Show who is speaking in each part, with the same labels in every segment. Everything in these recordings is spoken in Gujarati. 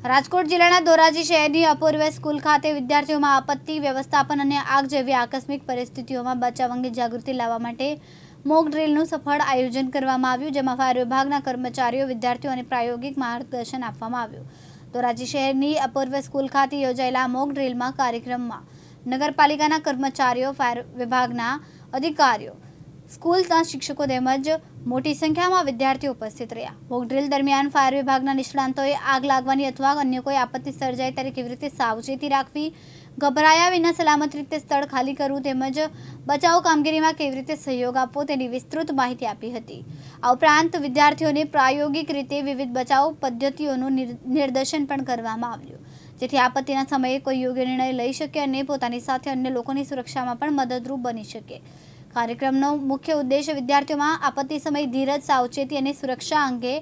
Speaker 1: રાજકોટ જિલ્લાના ધોરાજી શહેરની અપૂર્વ સ્કૂલ ખાતે વિદ્યાર્થીઓમાં આપત્તિ વ્યવસ્થાપન અને આગ જેવી આકસ્મિક પરિસ્થિતિઓમાં બચાવ અંગે જાગૃતિ લાવવા માટે મોક ડ્રીલનું સફળ આયોજન કરવામાં આવ્યું, જેમાં ફાયર વિભાગના કર્મચારીઓ, વિદ્યાર્થીઓને પ્રાયોગિક માર્ગદર્શન આપવામાં આવ્યું। ધોરાજી શહેરની અપૂર્વ સ્કૂલ ખાતે યોજાયેલા મોક ડ્રીલમાં કાર્યક્રમમાં નગરપાલિકાના કર્મચારીઓ, ફાયર વિભાગના અધિકારીઓ, સ્કૂલના શિક્ષકો તેમજ મોટી સંખ્યામાં વિદ્યાર્થીઓ ઉપસ્થિત રહ્યા। મોક ડ્રીલ દરમિયાન ફાયર વિભાગના નિષ્ણાંતોએ આગ લાગવાની અથવા અન્ય કોઈ આપત્તિ સર્જાય ત્યારે કેવી રીતે સાવચેતી રાખવી, ગભરાયા વિના સલામત રીતે સ્થળ ખાલી કરવું તેમજ બચાવ કામગીરીમાં કેવી રીતે સહયોગ આપવો તેની વિસ્તૃત માહિતી આપી હતી। આ ઉપરાંત વિદ્યાર્થીઓને પ્રાયોગિક રીતે વિવિધ બચાવ પદ્ધતિઓનું નિર્દેશન પણ કરવામાં આવ્યું, જેથી આપત્તિના સમયે કોઈ યોગ્ય નિર્ણય લઈ શકે અને પોતાની સાથે અન્ય લોકોની સુરક્ષામાં પણ મદદરૂપ બની શકે। કાર્યક્રમનો મુખ્ય ઉદ્દેશ વિદ્યાર્થીઓમાં આપત્તિ સમયે ધીરજ, સાવચેતી અને સુરક્ષા અંગે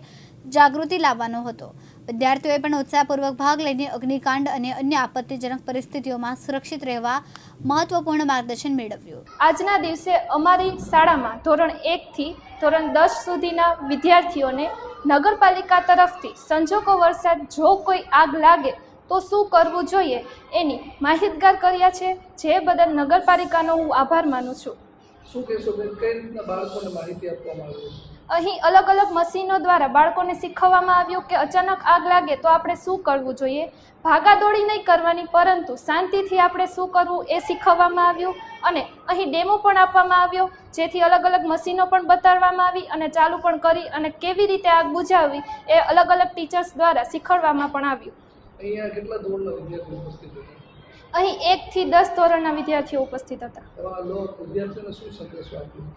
Speaker 1: જાગૃતિ લાવવાનો હતો। વિદ્યાર્થીઓએ પણ ઉત્સાહપૂર્વક ભાગ લઈને અગ્નિકાંડ અને અન્ય આપત્તિજનક પરિસ્થિતિઓમાં સુરક્ષિત રહેવા મહત્વપૂર્ણ માર્ગદર્શન મેળવ્યું।
Speaker 2: આજના દિવસે અમારી શાળામાં ધોરણ 1 થી ધોરણ 10 સુધીના વિદ્યાર્થીઓને નગરપાલિકા તરફથી સંજોગો વરસાદ જો કોઈ આગ લાગે તો શું કરવું જોઈએ એની માહિતગાર કર્યા છે, જે બદલ નગરપાલિકાનો હું આભાર માનું છું।
Speaker 3: શું કહેશો બેન, કઈ રીતના બાળકોને માહિતી આપવામાં આવી?
Speaker 2: અહીં અલગ અલગ મશીનો દ્વારા બાળકોને શીખવવામાં આવ્યું કે અચાનક આગ લાગે તો આપણે શું કરવું જોઈએ, ભાગાદોડી નહીં કરવાની પરંતુ શાંતિથી આપણે શું કરવું એ શીખવવામાં આવ્યું અને અહીં ડેમો પણ આપવામાં આવ્યો, જેથી અલગ અલગ મશીનો પણ બતાડવામાં આવી અને ચાલુ પણ કરી અને કેવી રીતે આગ બુઝાવવી એ અલગ અલગ ટીચર્સ દ્વારા શીખવાડવામાં પણ આવ્યું।
Speaker 3: અહીંયા કેટલા ધોરણના વિદ્યાર્થીઓ ઉપસ્થિત હતા?
Speaker 2: અહીં 1 થી 10 ધોરણના વિદ્યાર્થીઓ ઉપસ્થિત હતા।
Speaker 3: વિદ્યાર્થીઓને શું સંદેશો આપ્યો?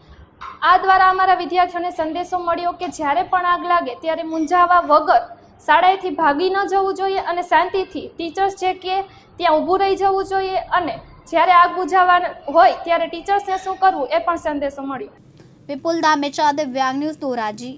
Speaker 2: આ દ્વારા અમારા વિદ્યાર્થીઓને સંદેશો મળ્યો કે જ્યારે પણ આગ લાગે ત્યારે મૂંઝાવા વગર શાળાએથી ભાગી ન જવું જોઈએ અને શાંતિથી ટીચર્સ જે કહે ત્યાં ઊભું રહી જવું જોઈએ અને જ્યારે આગ બુઝાવવા હોય ત્યારે ટીચર્સને શું કરવું એ પણ સંદેશો મળ્યો।
Speaker 1: વિપુલ ધામેચા, દિવ્યાંગ ન્યૂઝ, ધોરાજી।